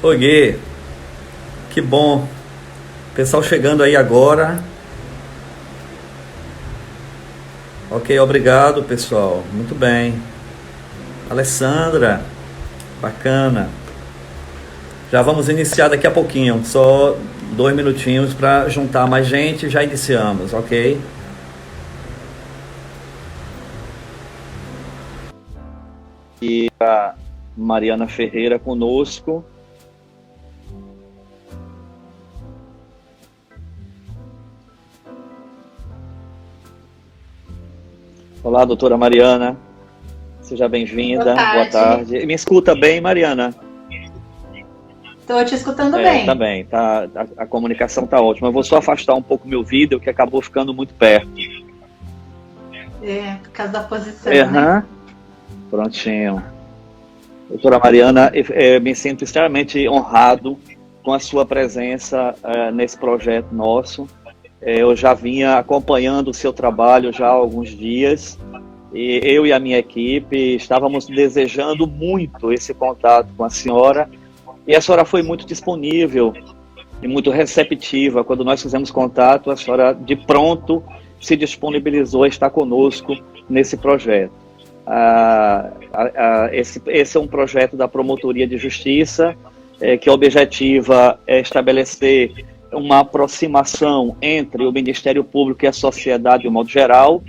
Oi, Gui. Que bom. Pessoal chegando aí agora. Ok, obrigado, pessoal. Muito bem. Alessandra, bacana. Já vamos iniciar daqui a pouquinho. Só 2 minutinhos para juntar mais gente. Já iniciamos, ok? E a Mariana Ferreira conosco. Olá, doutora Mariana. Seja bem-vinda. Boa tarde. Me escuta bem, Mariana? Estou te escutando bem. Tá bem. Tá, a comunicação tá ótima. Eu vou só afastar um pouco meu vídeo, que acabou ficando muito perto. Por causa da posição, né? Prontinho. Doutora Mariana, me sinto extremamente honrado com a sua presença nesse projeto nosso. Eu já vinha acompanhando o seu trabalho já há alguns dias e eu e a minha equipe estávamos desejando muito esse contato com a senhora, e a senhora foi muito disponível e muito receptiva. Quando nós fizemos contato, a senhora de pronto se disponibilizou a estar conosco nesse projeto. Esse é um projeto da Promotoria de Justiça que objetiva estabelecer uma aproximação entre o Ministério Público e a sociedade de um modo geral.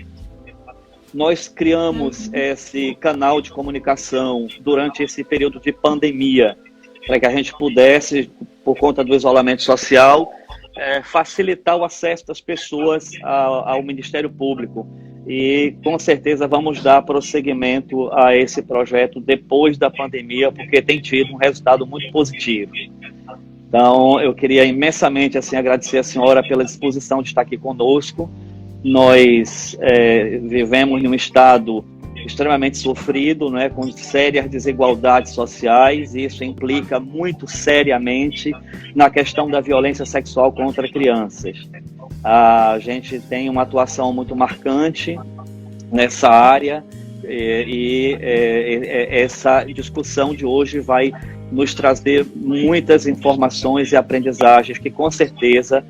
Nós criamos esse canal de comunicação durante esse período de pandemia, para que a gente pudesse, por conta do isolamento social, facilitar o acesso das pessoas ao Ministério Público. E, com certeza, vamos dar prosseguimento a esse projeto depois da pandemia, porque tem tido um resultado muito positivo. Então, eu queria imensamente agradecer a senhora pela disposição de estar aqui conosco. Nós vivemos num estado extremamente sofrido, né, com sérias desigualdades sociais, e isso implica muito seriamente na questão da violência sexual contra crianças. A gente tem uma atuação muito marcante nessa área e essa discussão de hoje vai nos trazer muitas informações e aprendizagens que, com certeza,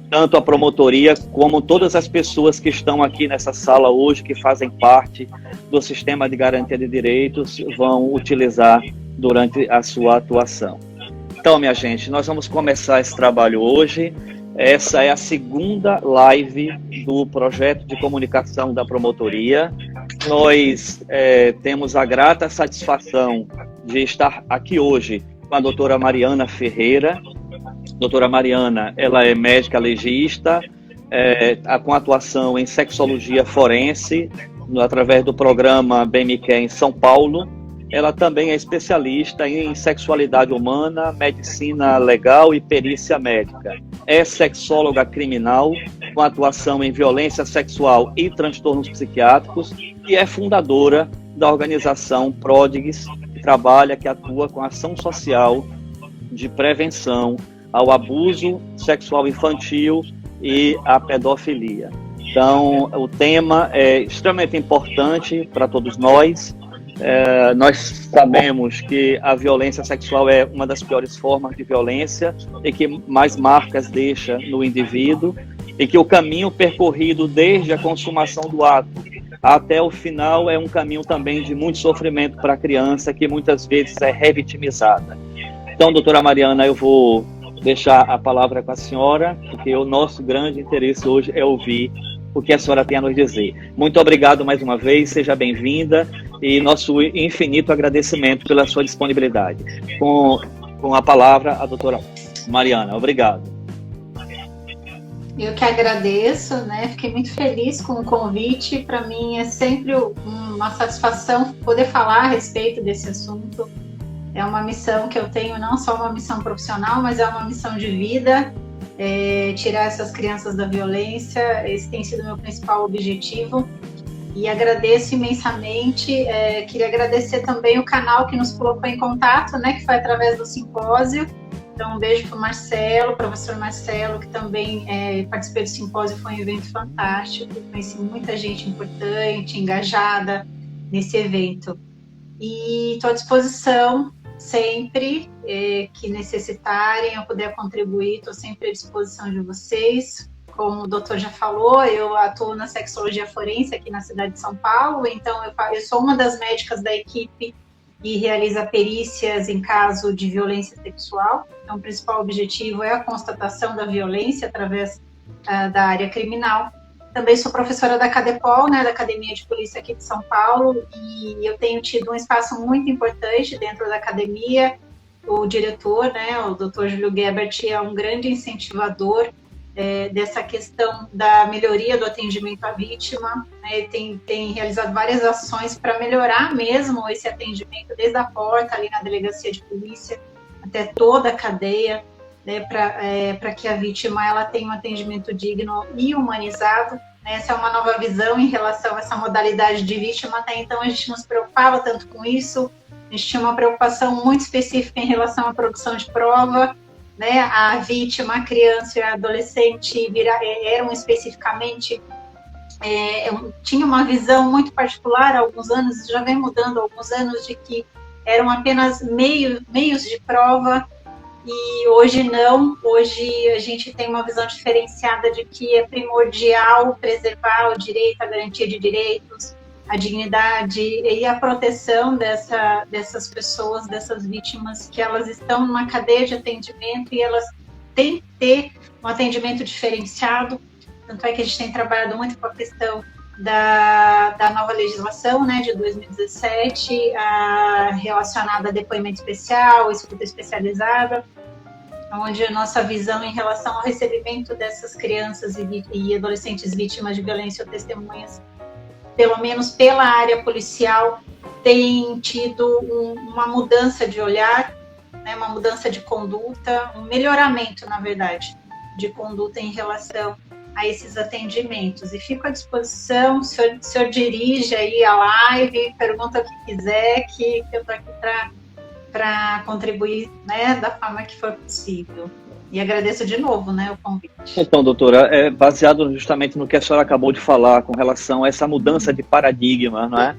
tanto a promotoria como todas as pessoas que estão aqui nessa sala hoje, que fazem parte do sistema de garantia de direitos, vão utilizar durante a sua atuação. Então, minha gente, nós vamos começar esse trabalho hoje. Essa é a segunda live do projeto de comunicação da promotoria. Nós temos a grata satisfação de estar aqui hoje com a doutora Mariana Ferreira. Doutora Mariana, ela é médica legista, com atuação em sexologia forense, através do programa BMQ em São Paulo. Ela também é especialista em sexualidade humana, medicina legal e perícia médica. É sexóloga criminal, com atuação em violência sexual e transtornos psiquiátricos, e é fundadora da organização Pródigues, que atua com ação social de prevenção ao abuso sexual infantil e à pedofilia. Então, o tema é extremamente importante para todos nós. Nós sabemos que a violência sexual é uma das piores formas de violência e que mais marcas deixa no indivíduo, e que o caminho percorrido desde a consumação do ato até o final é um caminho também de muito sofrimento para a criança, que muitas vezes é revitimizada. Então, doutora Mariana, eu vou deixar a palavra com a senhora, porque o nosso grande interesse hoje é ouvir o que a senhora tem a nos dizer. Muito obrigado mais uma vez, seja bem-vinda, e nosso infinito agradecimento pela sua disponibilidade. Com a palavra, a doutora Mariana. Obrigado. Eu que agradeço, né? Fiquei muito feliz com o convite. Para mim é sempre uma satisfação poder falar a respeito desse assunto. É uma missão que eu tenho, não só uma missão profissional, mas é uma missão de vida. Tirar essas crianças da violência, esse tem sido o meu principal objetivo. E agradeço imensamente. Queria agradecer também o canal que nos colocou em contato, né? Que foi através do simpósio. Então, um beijo para o Marcelo, professor Marcelo, que também participei do simpósio, foi um evento fantástico. Conheci muita gente importante, engajada nesse evento. E estou à disposição sempre que necessitarem, eu puder contribuir, estou sempre à disposição de vocês. Como o doutor já falou, eu atuo na sexologia forense aqui na cidade de São Paulo, então eu sou uma das médicas da equipe e realiza perícias em caso de violência sexual. Então, o principal objetivo é a constatação da violência através da área criminal. Também sou professora da CADEPOL, né, da Academia de Polícia aqui de São Paulo, e eu tenho tido um espaço muito importante dentro da academia. O diretor, né, o Dr. Júlio Gebert, é um grande incentivador dessa questão da melhoria do atendimento à vítima, né? Tem realizado várias ações para melhorar mesmo esse atendimento, desde a porta ali na delegacia de polícia até toda a cadeia, né, para que a vítima ela tenha um atendimento digno e humanizado. Né? Essa é uma nova visão em relação a essa modalidade de vítima. Até então a gente não se preocupava tanto com isso, a gente tinha uma preocupação muito específica em relação à produção de prova, né? A vítima, a criança e a adolescente eram especificamente, tinha uma visão muito particular há alguns anos, já vem mudando há alguns anos, de que eram apenas meios de prova, e hoje não. Hoje a gente tem uma visão diferenciada de que é primordial preservar o direito, a garantia de direitos, a dignidade e a proteção dessas pessoas, dessas vítimas, que elas estão numa cadeia de atendimento e elas têm que ter um atendimento diferenciado. Tanto é que a gente tem trabalhado muito com a questão da nova legislação, né, de 2017, relacionada a depoimento especial, escuta especializada, onde a nossa visão em relação ao recebimento dessas crianças e adolescentes vítimas de violência ou testemunhas, pelo menos pela área policial, tem tido uma mudança de olhar, né, uma mudança de conduta, um melhoramento, na verdade, de conduta em relação a esses atendimentos. E fico à disposição, o senhor dirige aí a live, pergunta o que quiser, que eu estou aqui para contribuir, né, da forma que for possível. E agradeço de novo, né, o convite. Então, doutora, baseado justamente no que a senhora acabou de falar com relação a essa mudança de paradigma, não é?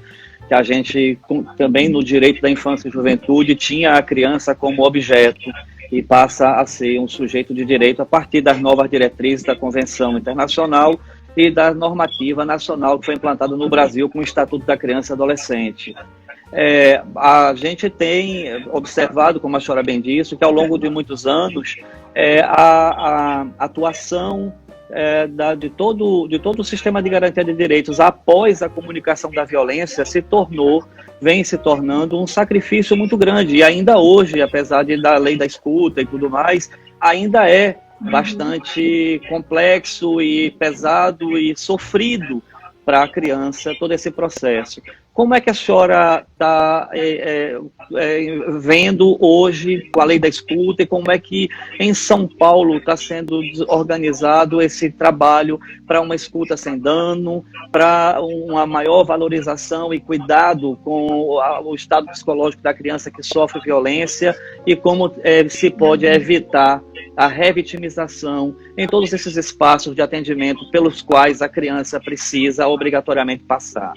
Que a gente, também no direito da infância e juventude, tinha a criança como objeto e passa a ser um sujeito de direito a partir das novas diretrizes da Convenção Internacional e da normativa nacional que foi implantada no Brasil com o Estatuto da Criança e Adolescente. A gente tem observado, como a senhora bem disse, que ao longo de muitos anos a atuação de todo o sistema de garantia de direitos após a comunicação da violência vem se tornando um sacrifício muito grande, e ainda hoje, apesar da lei da escuta e tudo mais, ainda é bastante complexo e pesado e sofrido para a criança todo esse processo. Como é que a senhora está vendo hoje com a lei da escuta, e como é que em São Paulo está sendo organizado esse trabalho para uma escuta sem dano, para uma maior valorização e cuidado com o estado psicológico da criança que sofre violência, e como se pode evitar a revitimização em todos esses espaços de atendimento pelos quais a criança precisa obrigatoriamente passar?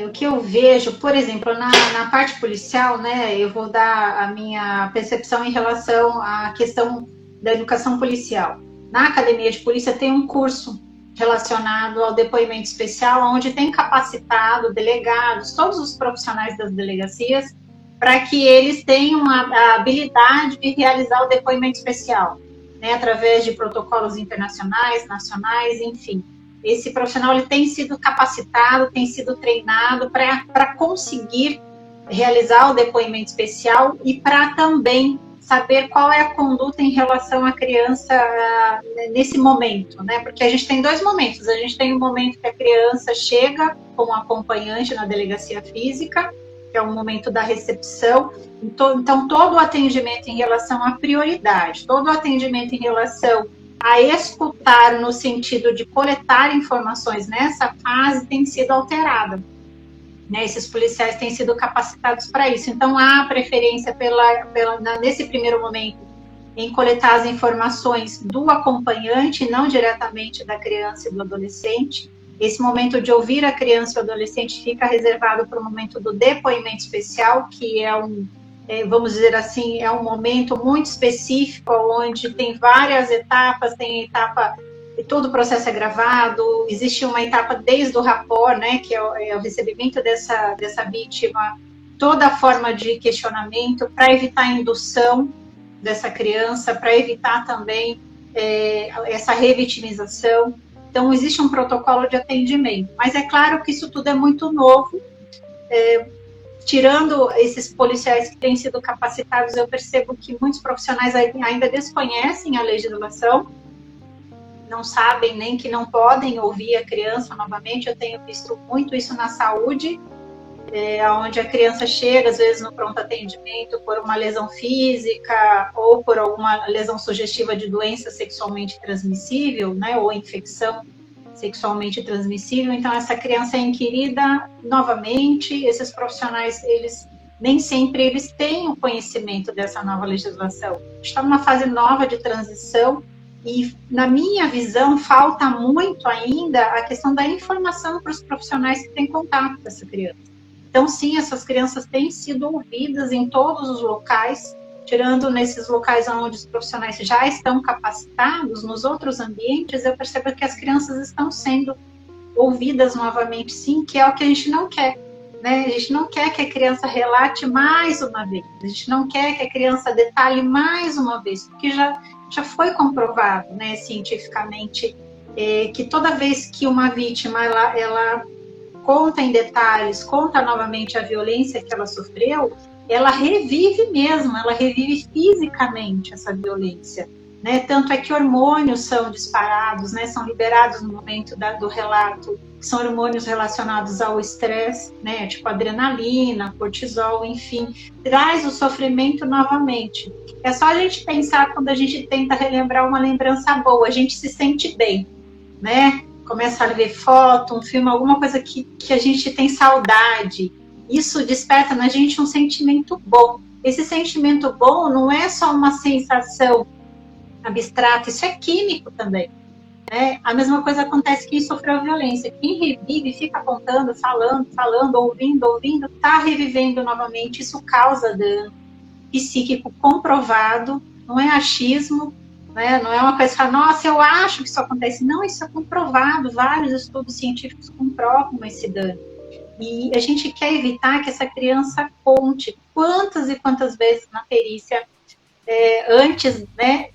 O que eu vejo, por exemplo, na parte policial, né, eu vou dar a minha percepção em relação à questão da educação policial. Na Academia de Polícia tem um curso relacionado ao depoimento especial, onde tem capacitado delegados, todos os profissionais das delegacias, para que eles tenham a habilidade de realizar o depoimento especial, né, através de protocolos internacionais, nacionais, enfim. Esse profissional ele tem sido capacitado, tem sido treinado para conseguir realizar o depoimento especial e para também saber qual é a conduta em relação à criança nesse momento, né? Porque a gente tem dois momentos. A gente tem o momento que a criança chega como acompanhante na delegacia física, que é o momento da recepção. Então, todo o atendimento em relação à prioridade, todo o atendimento em relação a escutar no sentido de coletar informações nessa fase tem sido alterada. Né? Esses policiais têm sido capacitados para isso. Então, há preferência nesse primeiro momento em coletar as informações do acompanhante, não diretamente da criança e do adolescente. Esse momento de ouvir a criança e o adolescente fica reservado para o momento do depoimento especial, que é vamos dizer assim, é um momento muito específico, onde tem várias etapas, tem etapa, todo o processo é gravado, existe uma etapa desde o rapport, né, que é o recebimento dessa vítima, toda a forma de questionamento, para evitar a indução dessa criança, para evitar também essa revitimização. Então, existe um protocolo de atendimento, mas é claro que isso tudo é muito novo. Tirando esses policiais que têm sido capacitados, eu percebo que muitos profissionais ainda desconhecem a legislação, não sabem nem que não podem ouvir a criança novamente. Eu tenho visto muito isso na saúde, onde a criança chega, às vezes, no pronto atendimento por uma lesão física ou por alguma lesão sugestiva de doença sexualmente transmissível, né, ou infecção sexualmente transmissível. Então, essa criança é inquirida novamente. Esses profissionais, nem sempre eles têm o conhecimento dessa nova legislação. Está numa fase nova de transição e, na minha visão, falta muito ainda a questão da informação para os profissionais que têm contato com essa criança. Então, sim, essas crianças têm sido ouvidas em todos os locais, tirando nesses locais onde os profissionais já estão capacitados. Nos outros ambientes, eu percebo que as crianças estão sendo ouvidas novamente, sim, que é o que a gente não quer, né? A gente não quer que a criança relate mais uma vez, a gente não quer que a criança detalhe mais uma vez, porque já foi comprovado, né, cientificamente, que toda vez que uma vítima ela conta em detalhes, conta novamente a violência que ela sofreu, ela revive mesmo, ela revive fisicamente essa violência, né? Tanto é que hormônios são disparados, né? São liberados no momento do relato, são hormônios relacionados ao estresse, né? Tipo adrenalina, cortisol, enfim, traz o sofrimento novamente. É só a gente pensar, quando a gente tenta relembrar uma lembrança boa, a gente se sente bem, né? Começa a ver foto, um filme, alguma coisa que a gente tem saudade. Isso desperta na gente um sentimento bom. Esse sentimento bom não é só uma sensação abstrata, isso é químico também, né? A mesma coisa acontece quem sofreu violência. Quem revive, fica apontando, falando, ouvindo, está revivendo novamente. Isso causa dano psíquico comprovado, não é achismo, né? Não é uma coisa que fala, nossa, eu acho que isso acontece. Não, isso é comprovado, vários estudos científicos comprovam esse dano. E a gente quer evitar que essa criança conte quantas e quantas vezes na perícia, antes, né,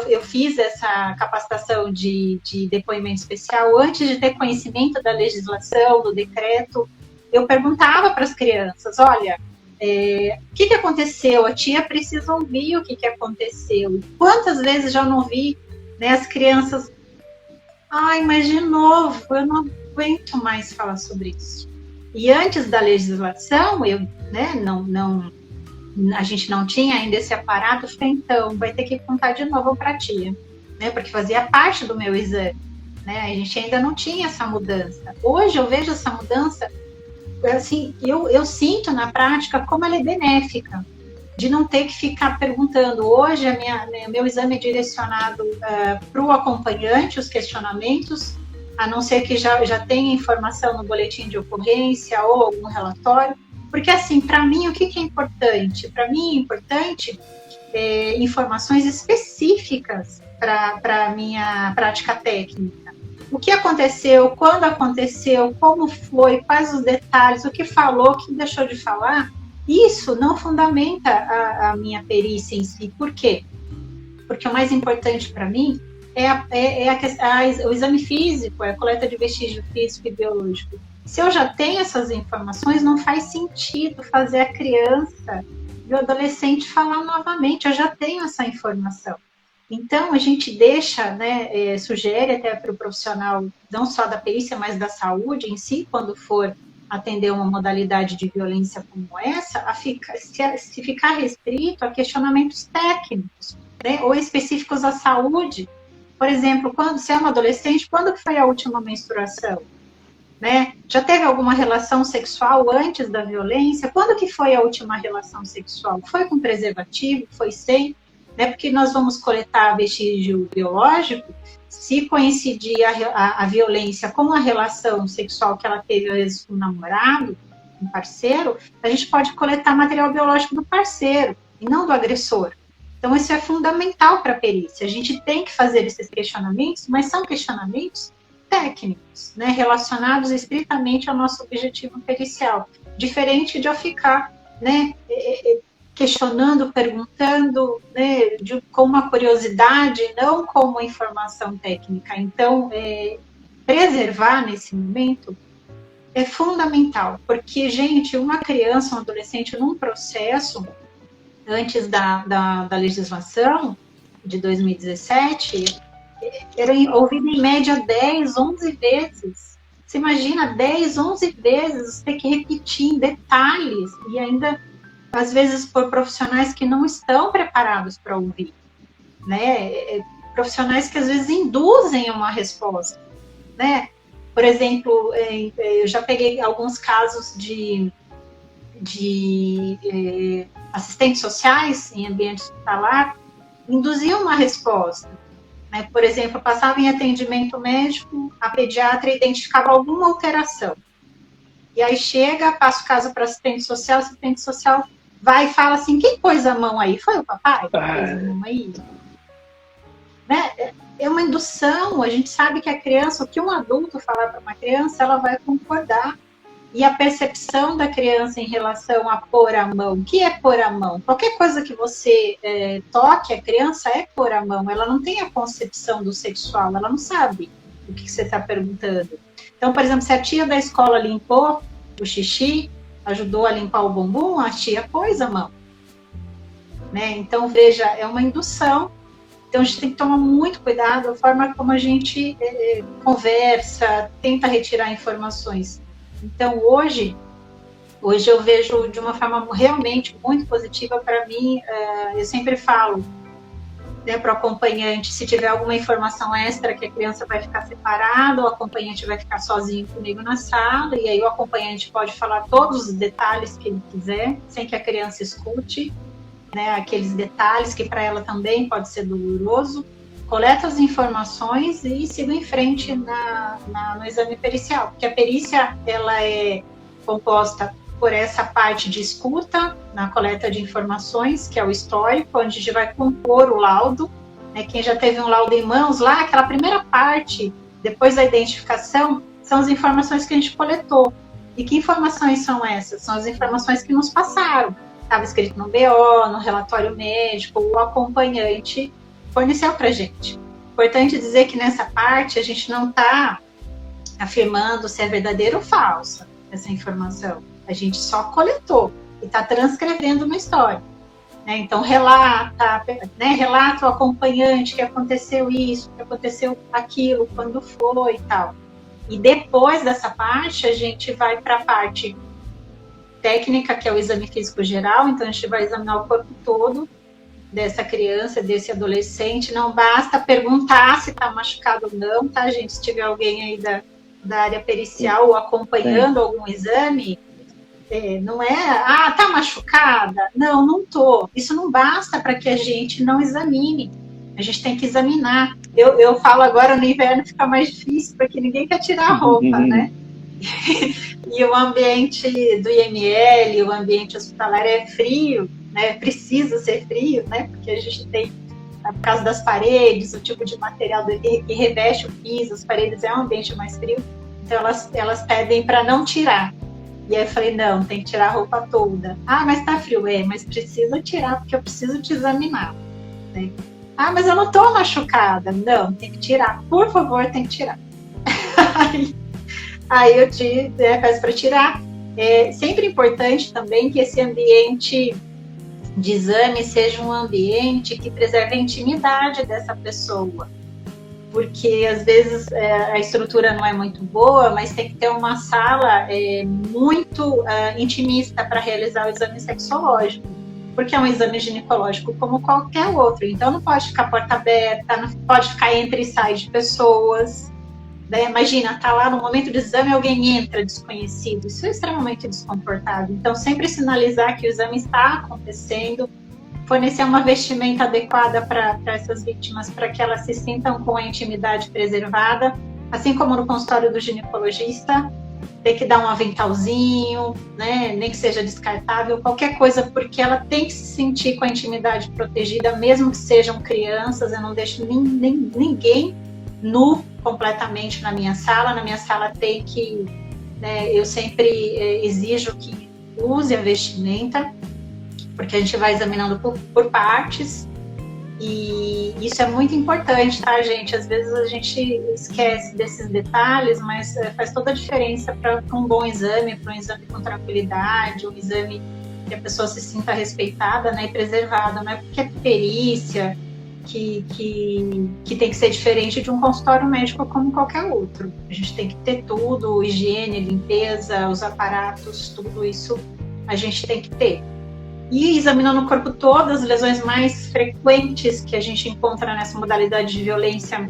eu fiz essa capacitação de depoimento especial, antes de ter conhecimento da legislação, do decreto, eu perguntava para as crianças, olha, o que aconteceu? A tia precisa ouvir o que aconteceu. Quantas vezes já não vi, né, as crianças, ai, mas de novo, eu não aguento mais falar sobre isso. E antes da legislação, a gente não tinha ainda esse aparato, então vai ter que contar de novo para a tia, né, porque fazia parte do meu exame, né, a gente ainda não tinha essa mudança. Hoje eu vejo essa mudança, assim, eu sinto na prática como ela é benéfica, de não ter que ficar perguntando. Hoje meu exame é direcionado para o acompanhante, os questionamentos, a não ser que já tenha informação no boletim de ocorrência ou algum relatório, porque, assim, para mim, o que é importante? Para mim é importante informações específicas para a minha prática técnica. O que aconteceu, quando aconteceu, como foi, quais os detalhes, o que falou, o que deixou de falar, isso não fundamenta a minha perícia em si. Por quê? Porque o mais importante para mim o exame físico, a coleta de vestígio físico e biológico. Se eu já tenho essas informações, não faz sentido fazer a criança e o adolescente falar novamente. Eu já tenho essa informação. Então, a gente deixa, né, sugere até para o profissional, não só da perícia, mas da saúde em si, quando for atender uma modalidade de violência como essa, se ficar restrito a questionamentos técnicos, né, ou específicos à saúde. Por exemplo, se é um adolescente, quando foi a última menstruação? Né? Já teve alguma relação sexual antes da violência? Quando que foi a última relação sexual? Foi com preservativo? Foi sem? Né? Porque nós vamos coletar vestígio biológico se coincidir a violência com a relação sexual que ela teve, às vezes, com o namorado, com o parceiro, a gente pode coletar material biológico do parceiro, e não do agressor. Então, isso é fundamental para a perícia. A gente tem que fazer esses questionamentos, mas são questionamentos técnicos, né, relacionados estritamente ao nosso objetivo pericial. Diferente de eu ficar, né, questionando, perguntando, né, com uma curiosidade, não com uma informação técnica. Então, preservar nesse momento é fundamental, porque, gente, uma criança, um adolescente, num processo, antes da legislação de 2017, era ouvido em média 10, 11 vezes. Você imagina 10, 11 vezes ter que repetir em detalhes, e ainda às vezes por profissionais que não estão preparados para ouvir, né? Profissionais que às vezes induzem uma resposta, né? Por exemplo, eu já peguei alguns casos de assistentes sociais em ambiente hospitalar, induziam uma resposta, né? Por exemplo, passava em atendimento médico, a pediatra identificava alguma alteração, e aí chega, passa o caso para assistente social vai e fala assim, quem pôs a mão aí? Foi o papai que pôs a mão aí? Né? É uma indução, a gente sabe que a criança, o que um adulto falar para uma criança, ela vai concordar. E a percepção da criança em relação a pôr a mão, o que é pôr a mão? Qualquer coisa que você toque, a criança é pôr a mão, ela não tem a concepção do sexual, ela não sabe o que você está perguntando. Então, por exemplo, se a tia da escola limpou o xixi, ajudou a limpar o bumbum, a tia pôs a mão. Né? Então, veja, é uma indução. Então, a gente tem que tomar muito cuidado da forma como a gente conversa, tenta retirar informações. Então, hoje eu vejo de uma forma realmente muito positiva. Para mim, eu sempre falo, né, para o acompanhante, se tiver alguma informação extra que a criança vai ficar separada, o acompanhante vai ficar sozinho comigo na sala, e aí o acompanhante pode falar todos os detalhes que ele quiser, sem que a criança escute, né, aqueles detalhes que para ela também pode ser doloroso. Coleta as informações e siga em frente no exame pericial, porque a perícia ela é composta por essa parte de escuta, na coleta de informações, que é o histórico, onde a gente vai compor o laudo, né? Quem já teve um laudo em mãos lá, aquela primeira parte, depois da identificação, são as informações que a gente coletou. E que informações são essas? São as informações que nos passaram. Estava escrito no BO, no relatório médico, o acompanhante forneceu para a gente. Importante dizer que nessa parte a gente não está afirmando se é verdadeira ou falsa essa informação. A gente só coletou e está transcrevendo uma história. Né? Então, relata o acompanhante que aconteceu isso, que aconteceu aquilo, quando foi e tal. E depois dessa parte, a gente vai para a parte técnica, que é o exame físico geral. Então, a gente vai examinar o corpo todo dessa criança, desse adolescente. Não basta perguntar se está machucado ou não, tá, gente? Se tiver alguém aí da área pericial ou acompanhando algum exame, não é, tá machucada? Não, não tô. Isso não basta para que a gente não examine. A gente tem que examinar. Eu falo agora no inverno fica mais difícil, porque ninguém quer tirar a roupa, né? E o ambiente do IML, o ambiente hospitalar é frio, né? Precisa ser frio, né? Porque a gente tem, por causa das paredes, o tipo de material que reveste o piso, as paredes é um ambiente mais frio, então elas pedem para não tirar. E aí eu falei, não, tem que tirar a roupa toda. Mas tá frio, mas precisa tirar, porque eu preciso te examinar. Né? Mas eu não tô machucada. Não, tem que tirar, por favor, tem que tirar. Aí eu peço para tirar. É sempre importante também que esse ambiente de exame seja um ambiente que preserve a intimidade dessa pessoa. Porque às vezes a estrutura não é muito boa, mas tem que ter uma sala muito intimista para realizar o exame sexológico, porque é um exame ginecológico como qualquer outro, então não pode ficar porta aberta, não pode ficar entre e sai de pessoas, né? Imagina, tá lá no momento do exame, alguém entra desconhecido, isso é extremamente desconfortável, então sempre sinalizar que o exame está acontecendo, fornecer uma vestimenta adequada para essas vítimas, para que elas se sintam com a intimidade preservada, assim como no consultório do ginecologista, ter que dar um aventalzinho, né, nem que seja descartável, qualquer coisa, porque ela tem que se sentir com a intimidade protegida, mesmo que sejam crianças. Eu não deixo ninguém nu completamente na minha sala. Na minha sala tem que, né, eu sempre exijo que use a vestimenta, porque a gente vai examinando por partes, e isso é muito importante, tá, gente? Às vezes a gente esquece desses detalhes, mas faz toda a diferença para um bom exame, para um exame com tranquilidade, um exame que a pessoa se sinta respeitada, né, e preservada. Não é porque é perícia que tem que ser diferente de um consultório médico como qualquer outro. A gente tem que ter tudo, higiene, limpeza, os aparatos, tudo isso a gente tem que ter. E examinando o corpo todo, as lesões mais frequentes que a gente encontra nessa modalidade de violência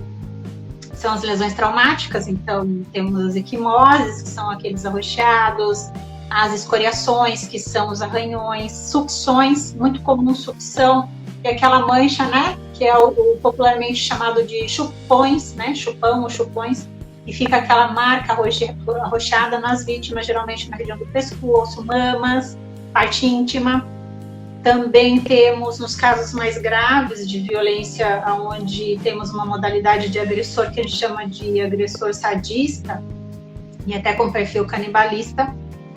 são as lesões traumáticas. Então, temos as equimoses, que são aqueles arroxeados, as escoriações, que são os arranhões, sucções, muito comum sucção, que é aquela mancha, né, que é o popularmente chamado de chupões, né, chupão ou chupões, e fica aquela marca arroxeada nas vítimas, geralmente na região do pescoço, mamas, parte íntima. Também temos, nos casos mais graves de violência, onde temos uma modalidade de agressor que a gente chama de agressor sadista, e até com perfil canibalista,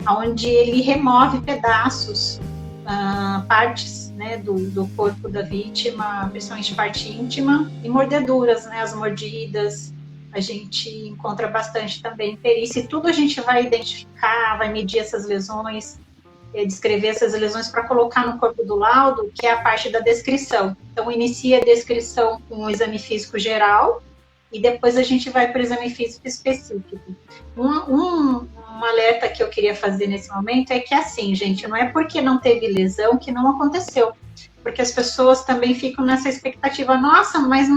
onde ele remove pedaços, partes, né, do corpo da vítima, principalmente parte íntima, e mordeduras, né, as mordidas. A gente encontra bastante também em perícia, e tudo a gente vai identificar, vai medir essas lesões, descrever essas lesões para colocar no corpo do laudo, que é a parte da descrição. Então, inicia a descrição com o exame físico geral e depois a gente vai para o exame físico específico. Um alerta que eu queria fazer nesse momento é que, assim, gente, não é porque não teve lesão que não aconteceu. Porque as pessoas também ficam nessa expectativa, nossa, mas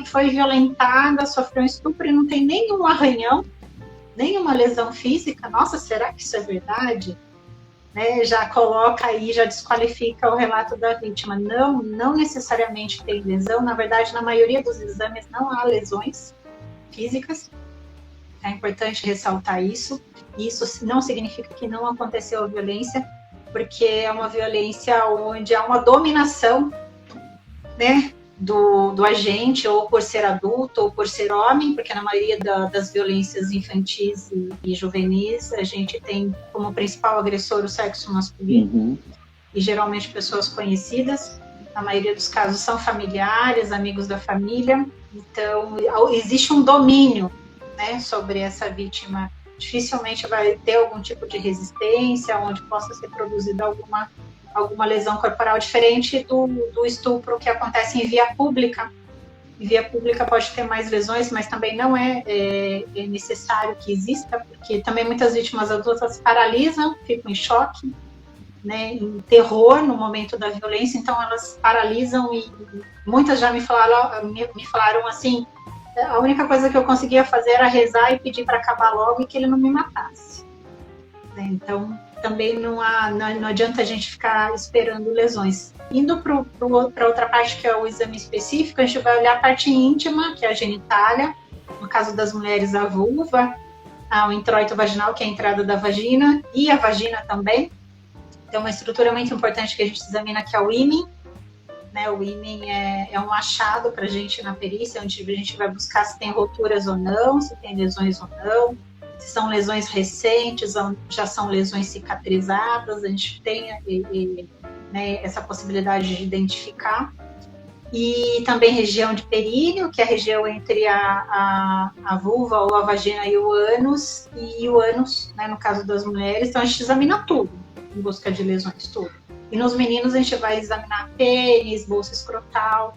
foi violentada, sofreu um estupro e não tem nenhum arranhão, nenhuma lesão física. Nossa, será que isso é verdade? Né, já coloca aí, já desqualifica o relato da vítima. Não necessariamente tem lesão. Na verdade, na maioria dos exames não há lesões físicas. É importante ressaltar isso. Isso não significa que não aconteceu a violência, porque é uma violência onde há uma dominação, né, do agente, ou por ser adulto, ou por ser homem, porque na maioria das violências infantis e juvenis, a gente tem como principal agressor o sexo masculino, e geralmente pessoas conhecidas. Na maioria dos casos são familiares, amigos da família. Então, existe um domínio, né, sobre essa vítima. Dificilmente vai ter algum tipo de resistência, onde possa ser produzida alguma lesão corporal, diferente do estupro que acontece em via pública. Em via pública pode ter mais lesões, mas também não é necessário que exista, porque também muitas vítimas adultas paralisam, ficam em choque, né, em terror no momento da violência, então elas paralisam, e muitas já me falaram assim, a única coisa que eu conseguia fazer era rezar e pedir para acabar logo e que ele não me matasse. Né, então também não adianta a gente ficar esperando lesões. Indo para outra parte, que é o exame específico, a gente vai olhar a parte íntima, que é a genitália, no caso das mulheres, a vulva, o introito vaginal, que é a entrada da vagina, e a vagina também. Tem uma estrutura muito importante que a gente examina, que é o ímen. Né, o ímen é um achado para a gente na perícia, onde a gente vai buscar se tem roturas ou não, se tem lesões ou não, se são lesões recentes, já são lesões cicatrizadas. A gente tem né, essa possibilidade de identificar. E também região de períneo, que é a região entre a vulva ou a vagina e o ânus, né, no caso das mulheres. Então a gente examina tudo em busca de lesões, tudo. E nos meninos a gente vai examinar pênis, bolsa escrotal,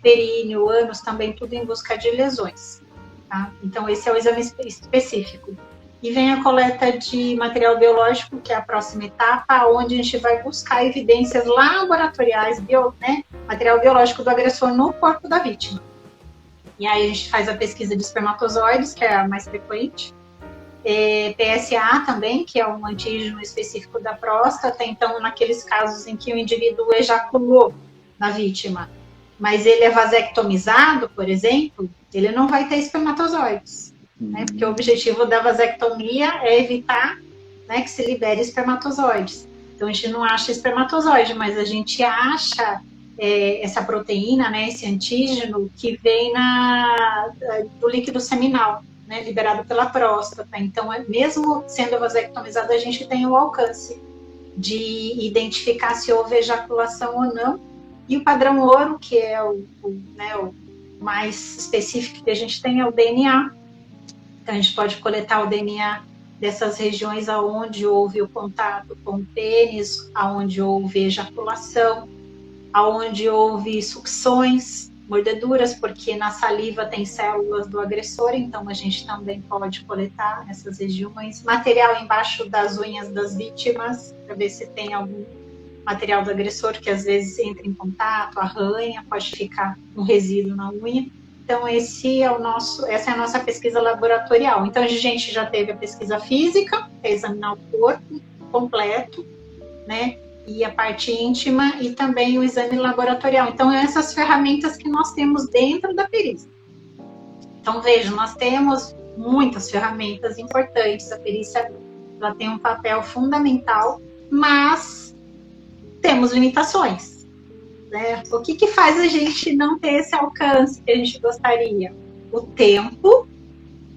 períneo, ânus, também tudo em busca de lesões. Tá? Então esse é o exame específico. E vem a coleta de material biológico, que é a próxima etapa, onde a gente vai buscar evidências laboratoriais, né, material biológico do agressor no corpo da vítima. E aí a gente faz a pesquisa de espermatozoides, que é a mais frequente, PSA também, que é um antígeno específico da próstata. Então, naqueles casos em que o indivíduo ejaculou na vítima, mas ele é vasectomizado, por exemplo, ele não vai ter espermatozoides, né? Porque o objetivo da vasectomia é evitar, né, que se libere espermatozoides. Então, a gente não acha espermatozoide, mas a gente acha essa proteína, né, esse antígeno que vem do líquido seminal, né, liberado pela próstata. Então, mesmo sendo vasectomizado, a gente tem o alcance de identificar se houve ejaculação ou não. E o padrão ouro, que é o mais específico que a gente tem, é o DNA. Então, a gente pode coletar o DNA dessas regiões aonde houve o contato com o pênis, aonde houve ejaculação, aonde houve sucções, mordeduras, porque na saliva tem células do agressor, então a gente também pode coletar essas regiões. Material embaixo das unhas das vítimas, para ver se tem algum material do agressor, que às vezes entra em contato, arranha, pode ficar um resíduo na unha. Então, essa é a nossa pesquisa laboratorial. Então, a gente já teve a pesquisa física, que é examinar o corpo completo, né? E a parte íntima, e também o exame laboratorial. Então, essas ferramentas que nós temos dentro da perícia. Então, vejam, nós temos muitas ferramentas importantes. A perícia ela tem um papel fundamental, mas temos limitações, né? O que faz a gente não ter esse alcance que a gente gostaria? O tempo.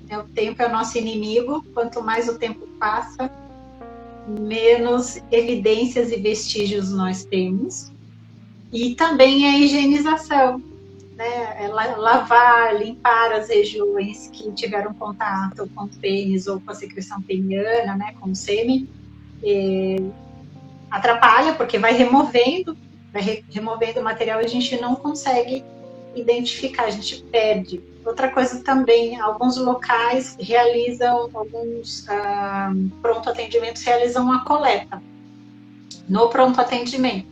O tempo é o nosso inimigo. Quanto mais o tempo passa, menos evidências e vestígios nós temos. E também a higienização, né? Lavar, limpar as regiões que tiveram contato com o pênis ou com a secreção peniana, né? Com o sêmen, atrapalha, porque vai removendo o material e a gente não consegue identificar, a gente perde. Outra coisa também, alguns locais realizam, alguns pronto atendimentos realizam a coleta no pronto atendimento.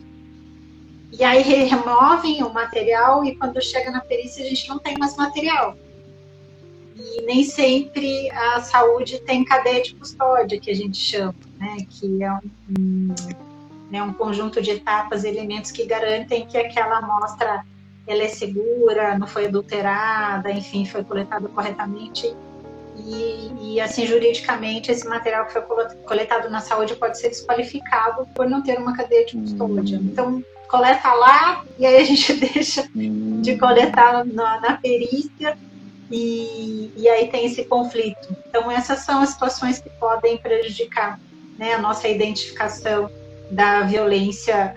E aí removem o material e quando chega na perícia a gente não tem mais material. E nem sempre a saúde tem cadeia de custódia, que a gente chama, né? Que é um conjunto de etapas e elementos que garantem que aquela amostra ela é segura, não foi adulterada, enfim, foi coletado corretamente. E assim, juridicamente, esse material que foi coletado na saúde pode ser desqualificado por não ter uma cadeia de custódia. Então, coleta lá e aí a gente deixa de coletar na perícia e aí tem esse conflito. Então, essas são as situações que podem prejudicar, né, a nossa identificação da violência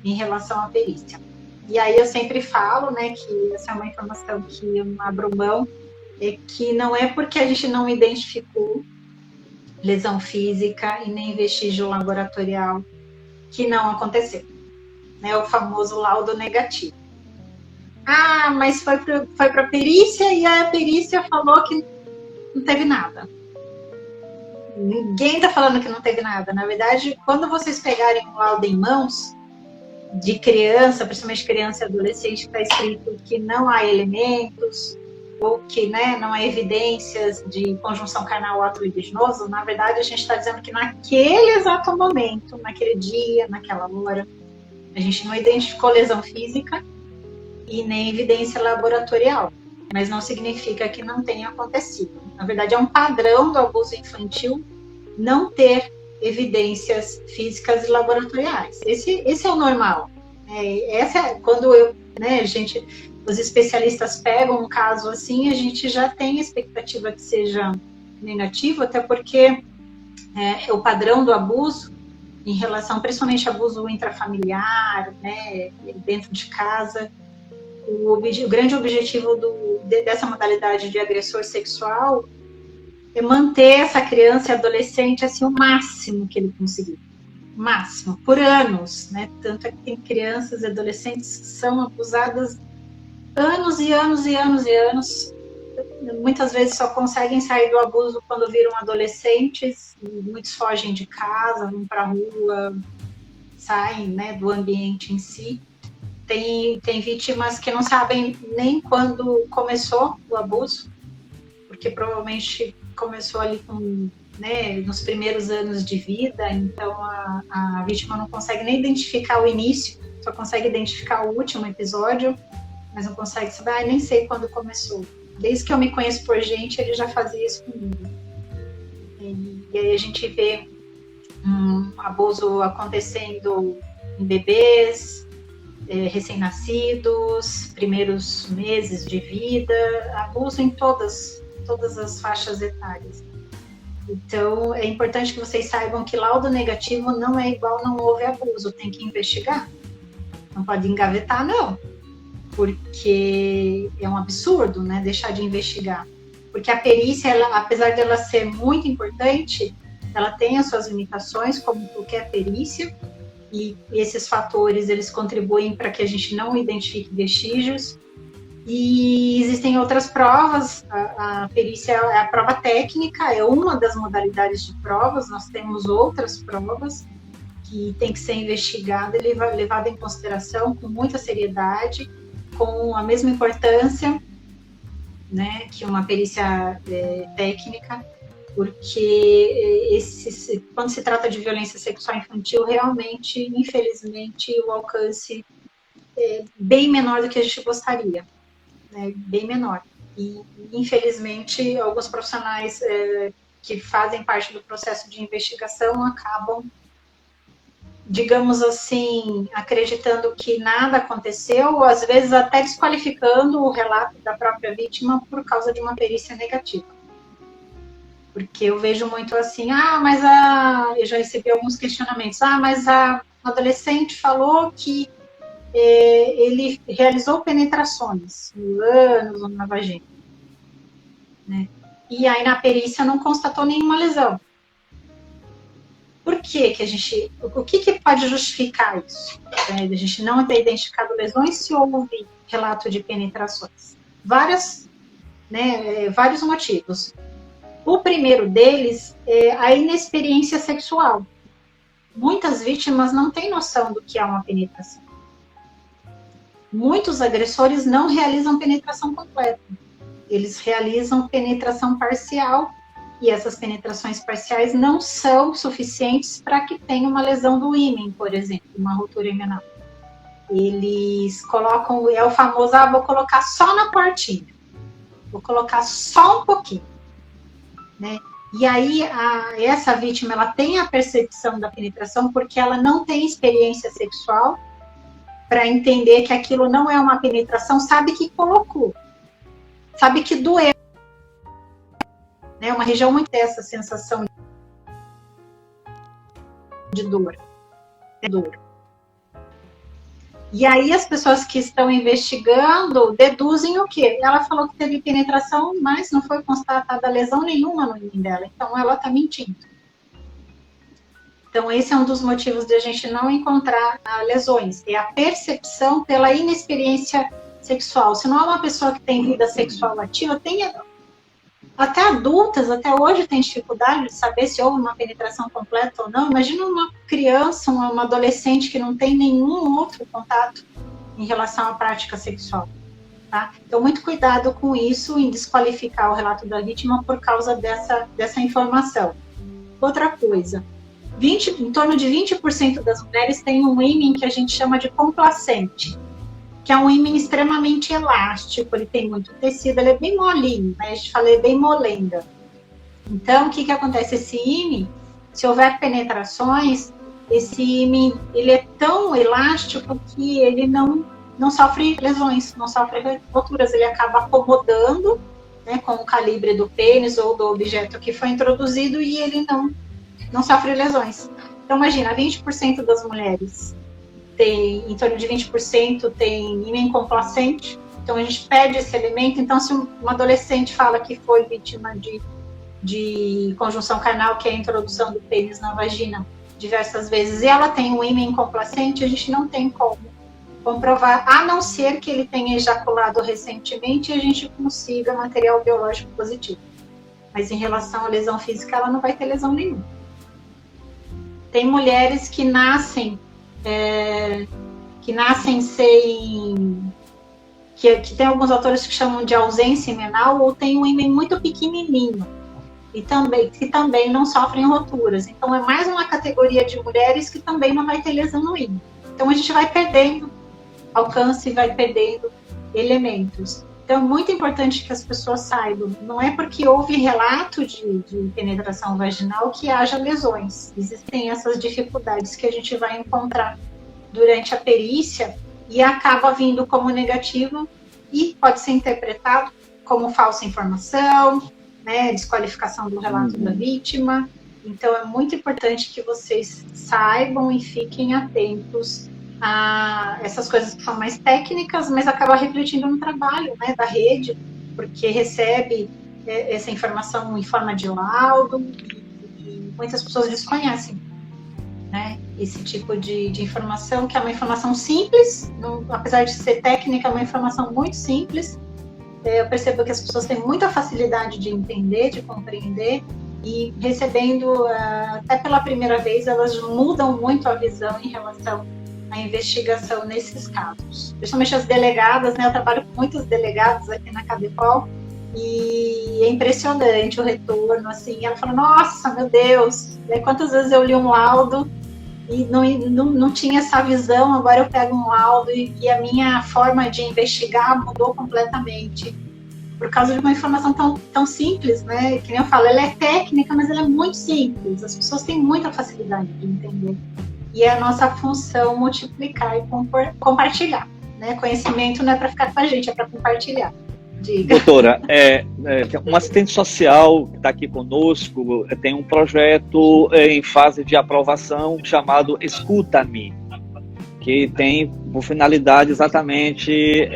em relação à perícia. E aí eu sempre falo, né, que essa é uma informação que eu não abro mão, é que não é porque a gente não identificou lesão física e nem vestígio laboratorial que não aconteceu, né, o famoso laudo negativo. Ah, mas foi para a perícia e a perícia falou que não teve nada. Ninguém está falando que não teve nada. Na verdade, quando vocês pegarem um laudo em mãos, de criança, principalmente criança e adolescente, está escrito que não há elementos ou que, né, não há evidências de conjunção carnal ou ato libidinoso, na verdade a gente está dizendo que naquele exato momento, naquele dia, naquela hora, a gente não identificou lesão física e nem evidência laboratorial, mas não significa que não tenha acontecido. Na verdade, é um padrão do abuso infantil não ter evidências físicas e laboratoriais. Esse é o normal. Quando os especialistas pegam um caso assim, a gente já tem expectativa que seja negativo, até porque o padrão do abuso em relação, principalmente abuso intrafamiliar, né, dentro de casa, o grande objetivo dessa modalidade de agressor sexual é manter essa criança e adolescente assim o máximo que ele conseguir. Máximo, por anos, né? Tanto é que tem crianças e adolescentes que são abusadas anos e anos e anos e anos. Muitas vezes só conseguem sair do abuso quando viram adolescentes, e muitos fogem de casa, vão para a rua, saem, né, do ambiente em si. Tem vítimas que não sabem nem quando começou o abuso, porque provavelmente começou ali com, né, nos primeiros anos de vida, então a vítima não consegue nem identificar o início, só consegue identificar o último episódio, mas não consegue saber, nem sei quando começou. Desde que eu me conheço por gente, ele já fazia isso comigo. E aí a gente vê abuso acontecendo em bebês, recém-nascidos, primeiros meses de vida, abuso em todas as faixas etárias. Então, é importante que vocês saibam que laudo negativo não é igual não houve abuso, tem que investigar. Não pode engavetar, não, porque é um absurdo, né, deixar de investigar. Porque a perícia, apesar de ela ser muito importante, ela tem as suas limitações, como qualquer perícia, e esses fatores, eles contribuem para que a gente não identifique vestígios. E existem outras provas, a perícia é a prova técnica, é uma das modalidades de provas, nós temos outras provas que tem que ser investigada e levada em consideração com muita seriedade, com a mesma importância, né, que uma perícia técnica, porque quando se trata de violência sexual infantil, realmente, infelizmente, o alcance é bem menor do que a gente gostaria, né, bem menor. E, infelizmente, alguns profissionais que fazem parte do processo de investigação acabam, digamos assim, acreditando que nada aconteceu, ou às vezes até desqualificando o relato da própria vítima por causa de uma perícia negativa. Porque eu vejo muito assim, mas eu já recebi alguns questionamentos, mas a adolescente falou que ele realizou penetrações no ânus ou na vagina, né? E aí na perícia não constatou nenhuma lesão. Por que o que pode justificar isso? A gente não ter identificado lesões se houve relato de penetrações. Vários motivos. O primeiro deles é a inexperiência sexual. Muitas vítimas não têm noção do que é uma penetração. Muitos agressores não realizam penetração completa. Eles realizam penetração parcial, e essas penetrações parciais não são suficientes para que tenha uma lesão do ímen, por exemplo, uma ruptura imenal. Eles colocam, é o famoso, vou colocar só na portinha, vou colocar só um pouquinho, né? E aí, essa vítima, ela tem a percepção da penetração porque ela não tem experiência sexual para entender que aquilo não é uma penetração, sabe que colocou, sabe que doeu. É uma região muito dessa sensação de dor. E aí as pessoas que estão investigando deduzem o quê? Ela falou que teve penetração, mas não foi constatada lesão nenhuma no ímen dela. Então ela está mentindo. Então esse é um dos motivos de a gente não encontrar lesões. É a percepção pela inexperiência sexual. Se não é uma pessoa que tem vida sexual ativa, até adultas, até hoje, têm dificuldade de saber se houve uma penetração completa ou não. Imagina uma criança, uma adolescente que não tem nenhum outro contato em relação à prática sexual. Tá? Então, muito cuidado com isso, em desqualificar o relato da vítima por causa dessa informação. Outra coisa, em torno de 20% das mulheres têm um ímen que a gente chama de complacente, que é um ímen extremamente elástico, ele tem muito tecido, ele é bem molinho, né? A gente fala, é bem molenga. Então, o que acontece? Esse ímen, se houver penetrações, esse ímen, ele é tão elástico que ele não sofre lesões, não sofre rupturas, ele acaba acomodando, né, com o calibre do pênis ou do objeto que foi introduzido e ele não sofre lesões. Então, imagina, 20% das mulheres em torno de 20% tem ímen complacente, então a gente perde esse elemento. Então, se um adolescente fala que foi vítima de conjunção carnal, que é a introdução do pênis na vagina diversas vezes, e ela tem um ímen complacente, a gente não tem como comprovar, a não ser que ele tenha ejaculado recentemente e a gente consiga material biológico positivo. Mas em relação à lesão física, ela não vai ter lesão nenhuma. Tem mulheres que nascem sem... Que tem alguns autores que chamam de ausência imenal, ou tem um ímen muito pequenininho. que também não sofrem roturas. Então, é mais uma categoria de mulheres que também não vai ter lesão no rim. Então, a gente vai perdendo alcance, vai perdendo elementos. Então, é muito importante que as pessoas saibam, não é porque houve relato de penetração vaginal que haja lesões. Existem essas dificuldades que a gente vai encontrar durante a perícia e acaba vindo como negativo e pode ser interpretado como falsa informação, né, desqualificação do relato da vítima. Então, é muito importante que vocês saibam e fiquem atentos a essas coisas que são mais técnicas, mas acaba refletindo no trabalho, né, da rede, porque recebe essa informação em forma de laudo e muitas pessoas desconhecem, né, esse tipo de informação, que é uma informação simples, apesar de ser técnica, é uma informação muito simples. Eu percebo que as pessoas têm muita facilidade de entender, de compreender, e recebendo, até pela primeira vez, elas mudam muito a visão em relação à investigação nesses casos. Principalmente as delegadas, né? Eu trabalho com muitos delegados aqui na Cadepol, e é impressionante o retorno, assim, ela fala, nossa, meu Deus, quantas vezes eu li um laudo e não tinha essa visão, agora eu pego um laudo e a minha forma de investigar mudou completamente, por causa de uma informação tão simples, né? Que nem eu falo, ela é técnica, mas ela é muito simples, as pessoas têm muita facilidade de entender. E é a nossa função multiplicar e compartilhar, né? Conhecimento não é para ficar com a gente, é para compartilhar. Diga. Doutora, um assistente social que está aqui conosco tem um projeto em fase de aprovação chamado Escuta-me, que tem por finalidade exatamente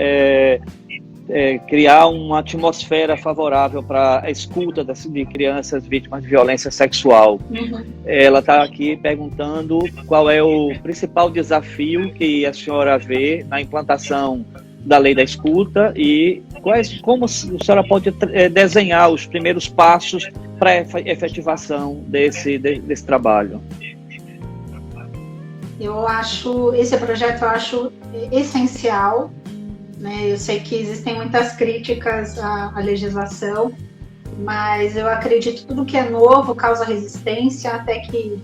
criar uma atmosfera favorável para a escuta de crianças vítimas de violência sexual. Uhum. Ela está aqui perguntando qual é o principal desafio que a senhora vê na implantação da lei da escuta e como a senhora pode desenhar os primeiros passos para a efetivação desse trabalho. Esse projeto eu acho essencial, né? Eu sei que existem muitas críticas à legislação, mas eu acredito que tudo que é novo causa resistência até que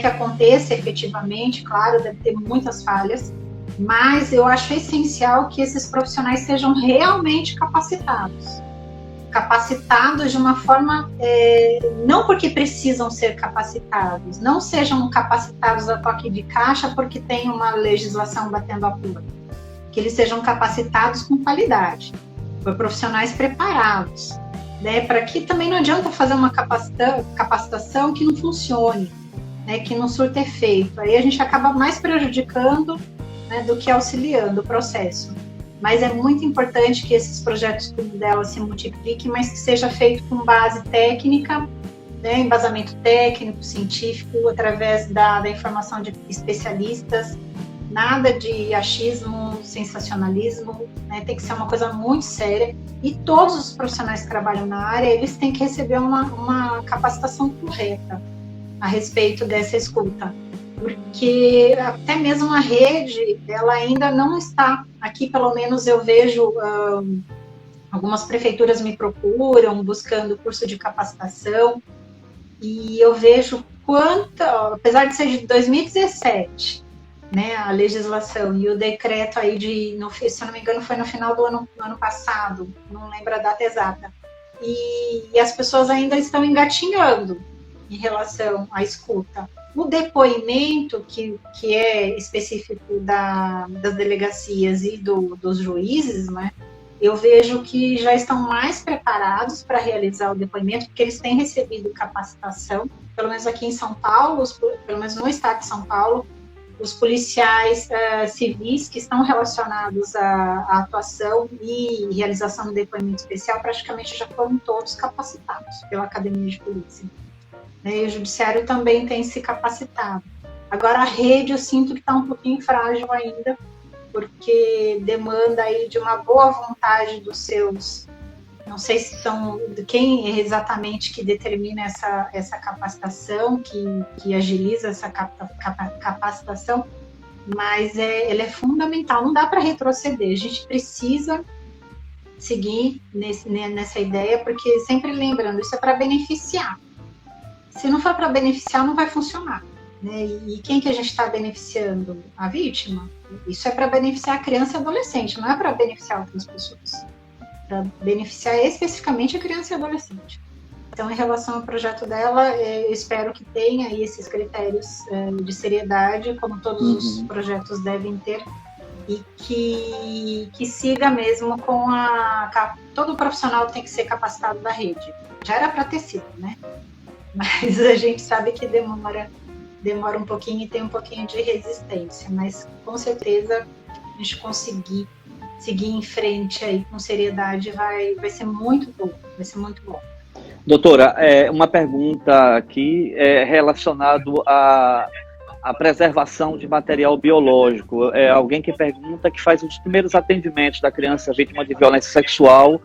aconteça efetivamente. Claro, deve ter muitas falhas, mas eu acho essencial que esses profissionais sejam realmente capacitados de uma forma, não porque precisam ser capacitados, não sejam capacitados a toque de caixa porque tem uma legislação batendo a porta, que eles sejam capacitados com qualidade, por profissionais preparados, né, para que também não adianta fazer uma capacitação que não funcione, né, que não surta efeito, aí a gente acaba mais prejudicando, né, do que auxiliando o processo. Mas é muito importante que esses projetos como dela se multipliquem, mas que seja feito com base técnica, né, embasamento técnico, científico, através da informação de especialistas, nada de achismo, sensacionalismo, né, tem que ser uma coisa muito séria, e todos os profissionais que trabalham na área, eles têm que receber uma capacitação correta a respeito dessa escuta, porque até mesmo a rede, ela ainda não está, aqui pelo menos eu vejo, algumas prefeituras me procuram, buscando curso de capacitação, e eu vejo apesar de ser de 2017, né, a legislação e o decreto aí se eu não me engano foi no final do ano passado, não lembro a data exata, e as pessoas ainda estão engatinhando em relação à escuta. O depoimento, que é específico das delegacias e dos juízes, né, eu vejo que já estão mais preparados para realizar o depoimento, porque eles têm recebido capacitação, pelo menos aqui em São Paulo, pelo menos no estado de São Paulo, os policiais civis que estão relacionados à atuação e realização do depoimento especial praticamente já foram todos capacitados pela Academia de Polícia. E o Judiciário também tem se capacitado. Agora, a rede eu sinto que está um pouquinho frágil ainda, porque demanda aí de uma boa vontade dos seus, não sei se são, quem é exatamente que determina essa capacitação, que agiliza essa capacitação, mas ela é fundamental, não dá para retroceder, a gente precisa seguir nessa ideia, porque sempre lembrando, isso é para beneficiar. Se não for para beneficiar, não vai funcionar. Né? E quem que a gente está beneficiando? A vítima? Isso é para beneficiar a criança e adolescente, não é para beneficiar outras pessoas. Para beneficiar especificamente a criança e adolescente. Então, em relação ao projeto dela, eu espero que tenha aí esses critérios de seriedade, como todos os projetos devem ter, e que siga mesmo com todo profissional tem que ser capacitado da rede. Já era para ter sido, né? Mas a gente sabe que demora um pouquinho e tem um pouquinho de resistência, mas com certeza a gente conseguir seguir em frente aí com seriedade vai ser muito bom, vai ser muito bom. Doutora, uma pergunta aqui relacionado à preservação de material biológico. Alguém que pergunta, que faz os primeiros atendimentos da criança vítima de violência sexual,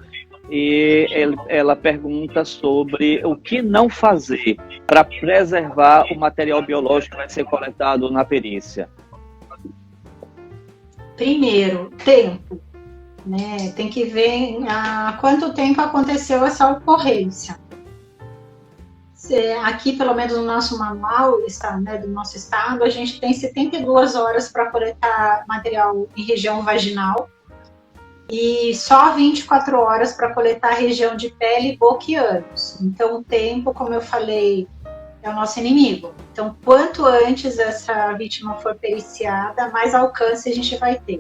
e ela pergunta sobre o que não fazer para preservar o material biológico que vai ser coletado na perícia. Primeiro, tempo. Né? Tem que ver há quanto tempo aconteceu essa ocorrência. Aqui, pelo menos no nosso manual, né, do nosso estado, a gente tem 72 horas para coletar material em região vaginal e só 24 horas para coletar a região de pele, boca e ânus. Então, o tempo, como eu falei, é o nosso inimigo. Então, quanto antes essa vítima for periciada, mais alcance a gente vai ter.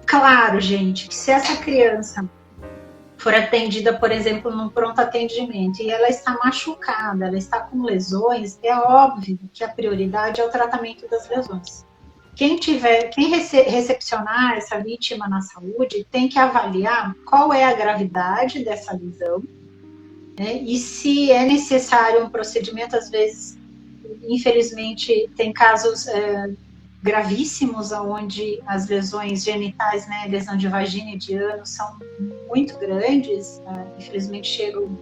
Claro, gente, que se essa criança for atendida, por exemplo, num pronto atendimento e ela está machucada, ela está com lesões, é óbvio que a prioridade é o tratamento das lesões. Quem recepcionar essa vítima na saúde tem que avaliar qual é a gravidade dessa lesão, né? E se é necessário um procedimento, às vezes, infelizmente, tem casos gravíssimos, onde as lesões genitais, né, lesão de vagina e de ânus, são muito grandes, infelizmente chegam,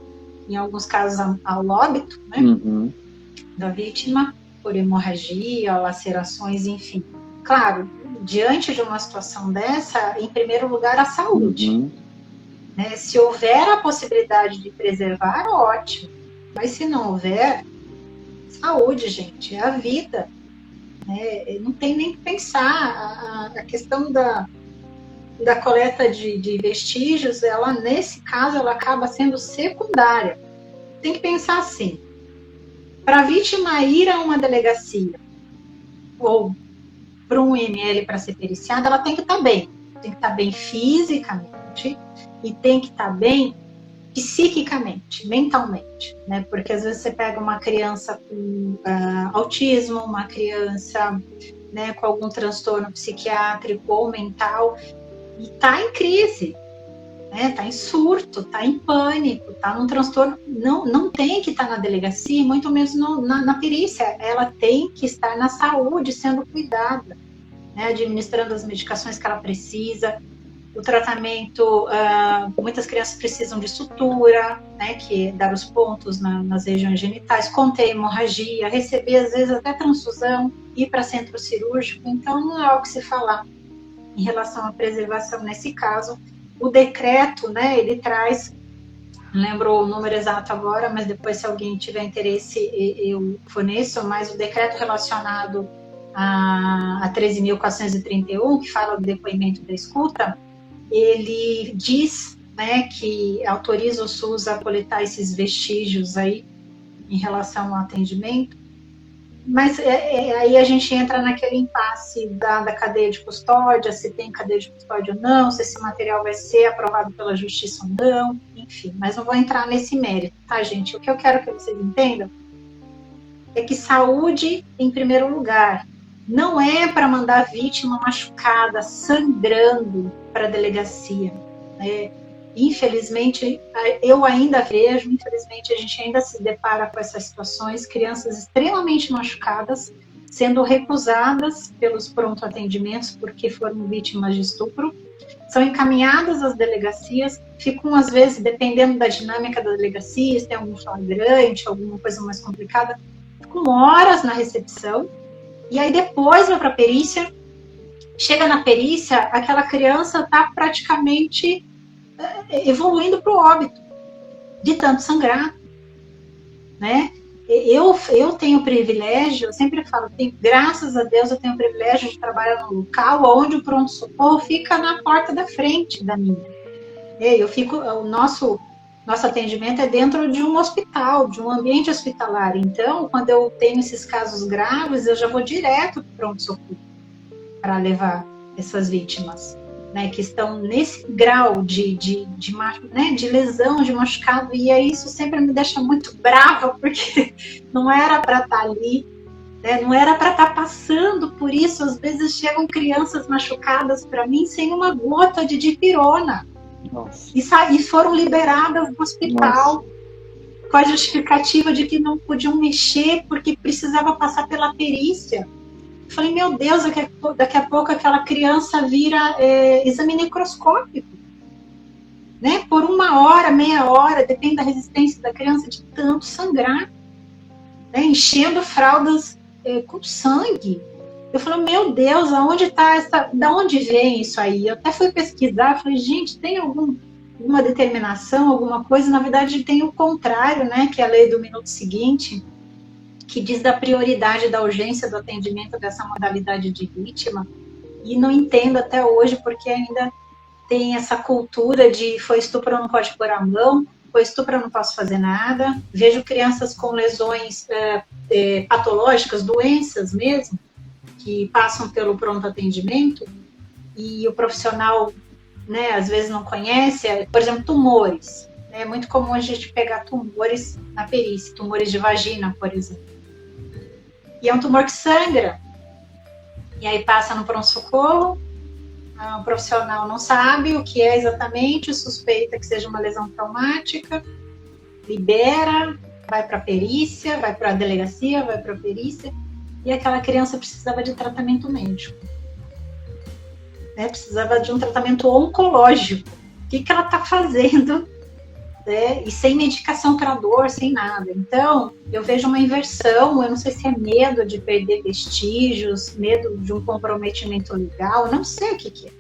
em alguns casos, ao óbito, né, da vítima, por hemorragia, lacerações, enfim. Claro, diante de uma situação dessa, em primeiro lugar, a saúde. Né? Se houver a possibilidade de preservar, ótimo, mas se não houver, saúde, gente, é a vida. Não tem nem que pensar. A questão da coleta de vestígios, ela, nesse caso, ela acaba sendo secundária. Tem que pensar assim: para a vítima ir a uma delegacia ou para um IML para ser periciada, ela tem que estar bem. Tem que estar bem fisicamente e tem que estar bem psiquicamente, mentalmente, né? Porque às vezes você pega uma criança com autismo, uma criança, né, com algum transtorno psiquiátrico ou mental e está em crise, né? Está em surto, está em pânico, está num transtorno, não tem que estar na delegacia, muito menos na perícia. Ela tem que estar na saúde, sendo cuidada, né? Administrando as medicações que ela precisa. O tratamento, muitas crianças precisam de sutura, né, que é dar os pontos nas regiões genitais, conter hemorragia, receber às vezes até transfusão, ir para centro cirúrgico. Então não é algo que se falar em relação à preservação nesse caso. O decreto, né, ele traz, não lembro o número exato agora, mas depois, se alguém tiver interesse, eu forneço, mas o decreto relacionado a 13.431, que fala do depoimento da escuta, ele diz, né, que autoriza o SUS a coletar esses vestígios aí em relação ao atendimento, mas aí a gente entra naquele impasse da cadeia de custódia, se tem cadeia de custódia ou não, se esse material vai ser aprovado pela justiça ou não, enfim, mas não vou entrar nesse mérito, tá, gente? O que eu quero que vocês entendam é que saúde em primeiro lugar. Não é para mandar a vítima machucada, sangrando para a delegacia. Infelizmente, eu ainda vejo, infelizmente, a gente ainda se depara com essas situações, crianças extremamente machucadas, sendo recusadas pelos pronto-atendimentos porque foram vítimas de estupro, são encaminhadas às delegacias, ficam, às vezes, dependendo da dinâmica da delegacia, se tem algum flagrante, alguma coisa mais complicada, ficam horas na recepção, e aí depois vai para a perícia. Chega na perícia, aquela criança está praticamente evoluindo para o óbito, de tanto sangrar, né? Eu tenho o privilégio, eu sempre falo, graças a Deus eu tenho o privilégio de trabalhar num local onde o pronto-socorro fica na porta da frente da minha. O nosso atendimento é dentro de um hospital, de um ambiente hospitalar. Então, quando eu tenho esses casos graves, eu já vou direto para o pronto-socorro para levar essas vítimas, né, que estão nesse grau de lesão, de machucado, e aí isso sempre me deixa muito brava, porque não era para estar ali, né, não era para estar passando por isso. Às vezes chegam crianças machucadas para mim sem uma gota de dipirona. Nossa. E foram liberadas do hospital. Nossa. Com a justificativa de que não podiam mexer porque precisava passar pela perícia. Eu falei, meu Deus, daqui a pouco aquela criança vira exame necroscópico, né? Por 1 hora, meia hora, depende da resistência da criança, de tanto sangrar, né? Enchendo fraldas com sangue. Eu falei, meu Deus, aonde está da onde vem isso aí? Eu até fui pesquisar, falei, gente, tem alguma determinação, alguma coisa? Na verdade, tem o contrário, né? Que é a lei do minuto seguinte, que diz da prioridade da urgência do atendimento dessa modalidade de vítima, e não entendo até hoje porque ainda tem essa cultura de foi estupro, eu não pode pôr a mão, foi estupro, eu não posso fazer nada. Vejo crianças com lesões patológicas, doenças mesmo, que passam pelo pronto atendimento, e o profissional, né, às vezes não conhece, por exemplo, tumores. É muito comum a gente pegar tumores na perícia, tumores de vagina, por exemplo. E é um tumor que sangra. E aí passa no pronto-socorro, o profissional não sabe o que é exatamente, suspeita que seja uma lesão traumática, libera, vai para a perícia, vai para a delegacia, vai para a perícia, e aquela criança precisava de tratamento médico. Né? Precisava de um tratamento oncológico. O que ela está fazendo? Né? E sem medicação para dor, sem nada. Então, eu vejo uma inversão, eu não sei se é medo de perder vestígios, medo de um comprometimento legal, não sei o que é.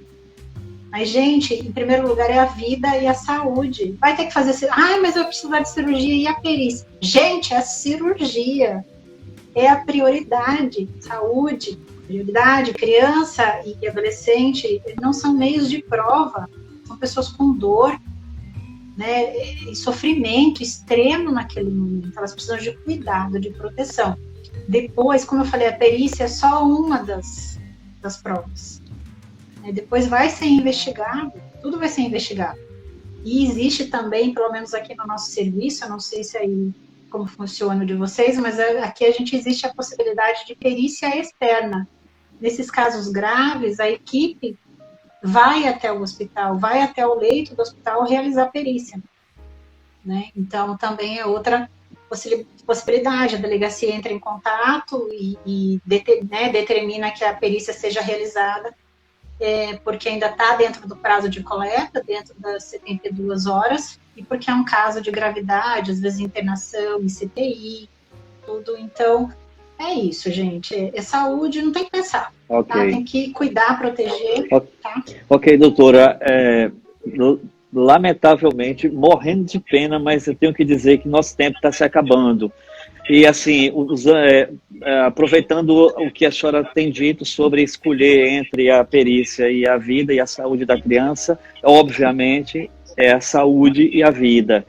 Mas, gente, em primeiro lugar é a vida e a saúde. Vai ter que fazer... mas eu vou precisar de cirurgia e a perícia. Gente, a cirurgia é a prioridade. Saúde, prioridade. Criança e adolescente não são meios de prova, são pessoas com dor, né, e sofrimento extremo naquele momento. Elas precisam de cuidado, de proteção. Depois, como eu falei, a perícia é só uma das provas. Depois vai ser investigado, tudo vai ser investigado. E existe também, pelo menos aqui no nosso serviço, eu não sei se aí como funciona o de vocês, mas aqui existe a possibilidade de perícia externa. Nesses casos graves, a equipe vai até o hospital, vai até o leito do hospital realizar a perícia. Né? Então, também é outra possibilidade. A delegacia entra em contato e determina que a perícia seja realizada, porque ainda está dentro do prazo de coleta, dentro das 72 horas, e porque é um caso de gravidade, às vezes internação, em CTI, tudo. Então, é isso, gente. É saúde, não tem que pensar. Okay. Tá? Tem que cuidar, proteger. Tá? Ok, doutora. Lamentavelmente, morrendo de pena, mas eu tenho que dizer que nosso tempo está se acabando. E, assim, aproveitando o que a senhora tem dito sobre escolher entre a perícia e a vida e a saúde da criança, obviamente, é a saúde e a vida.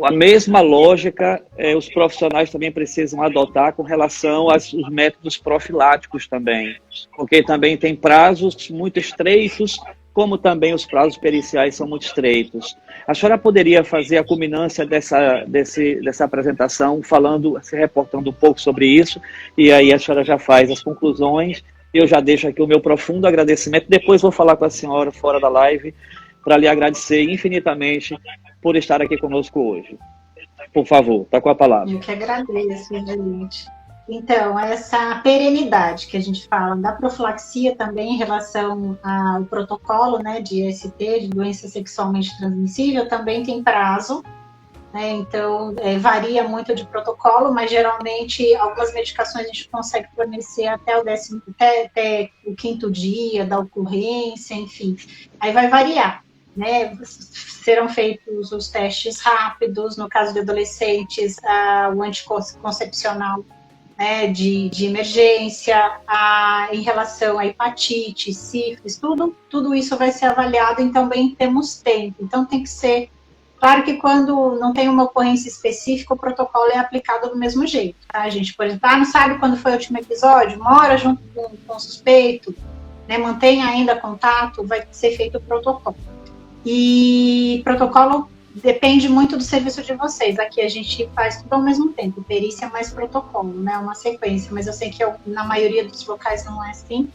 A mesma lógica os profissionais também precisam adotar com relação aos métodos profiláticos também, porque também tem prazos muito estreitos, como também os prazos periciais são muito estreitos. A senhora poderia fazer a culminância dessa apresentação, se reportando um pouco sobre isso, e aí a senhora já faz as conclusões. Eu já deixo aqui o meu profundo agradecimento, depois vou falar com a senhora fora da live, para lhe agradecer infinitamente por estar aqui conosco hoje. Por favor, está com a palavra. Eu que agradeço, gente. Então, essa perenidade que a gente fala da profilaxia também em relação ao protocolo, né, de IST, de doença sexualmente transmissível, também tem prazo, né, então varia muito de protocolo, mas geralmente algumas medicações a gente consegue fornecer até o 15º dia da ocorrência, enfim, aí vai variar. né, serão feitos os testes rápidos, no caso de adolescentes, o anticoncepcional, né, de emergência, em relação à hepatite, sífilis, tudo isso vai ser avaliado, então também temos tempo. Então tem que ser, claro que quando não tem uma ocorrência específica, o protocolo é aplicado do mesmo jeito, tá, gente? Por exemplo, não sabe quando foi o último episódio? Mora junto com o suspeito, né, mantém ainda contato, vai ser feito o protocolo. E protocolo depende muito do serviço de vocês. Aqui a gente faz tudo ao mesmo tempo, perícia mais protocolo, né? Uma sequência, mas eu sei que na maioria dos locais não é assim,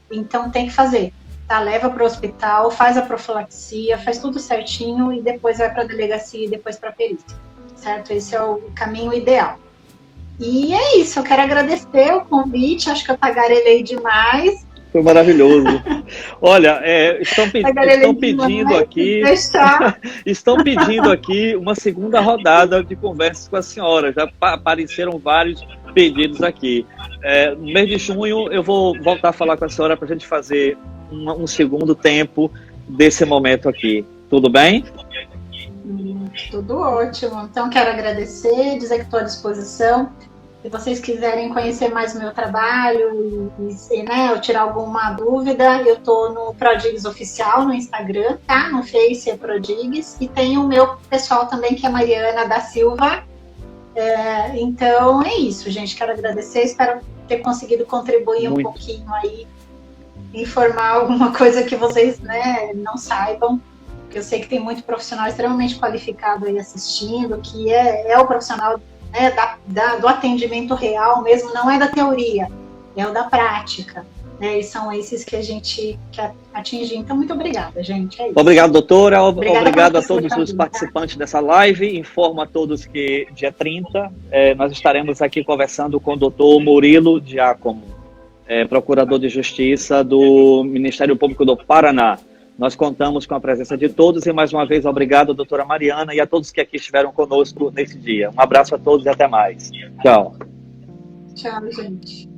então tem que fazer, tá? Leva para o hospital, faz a profilaxia, faz tudo certinho e depois vai para a delegacia e depois para a perícia, certo? Esse é o caminho ideal. E é isso, eu quero agradecer o convite, acho que eu tagarelei demais. Foi maravilhoso. Olha, estão pedindo aqui, estão pedindo aqui uma segunda rodada de conversas com a senhora. Já apareceram vários pedidos aqui. No mês de junho eu vou voltar a falar com a senhora para a gente fazer um segundo tempo desse momento aqui. Tudo bem? Tudo ótimo. Então quero agradecer, dizer que estou à disposição. Se vocês quiserem conhecer mais o meu trabalho e né, eu tirar alguma dúvida, eu estou no Prodigues Oficial no Instagram, tá? No Face é Prodigues. E tem o meu pessoal também, que é Mariana da Silva. Então é isso, gente. Quero agradecer, espero ter conseguido contribuir um pouquinho aí, informar alguma coisa que vocês, né, não saibam. Eu sei que tem muito profissional extremamente qualificado aí assistindo, que é o profissional, né, do atendimento real mesmo, não é da teoria, é o da prática, né, e são esses que a gente quer atingir. Então, muito obrigada, gente. É isso. Obrigado, doutora. Obrigado a todos os participantes dessa live. Informo a todos que dia 30 nós estaremos aqui conversando com o doutor Murilo Giacomo, procurador de Justiça do Ministério Público do Paraná. Nós contamos com a presença de todos e, mais uma vez, obrigado, doutora Mariana, e a todos que aqui estiveram conosco nesse dia. Um abraço a todos e até mais. Tchau. Tchau, gente.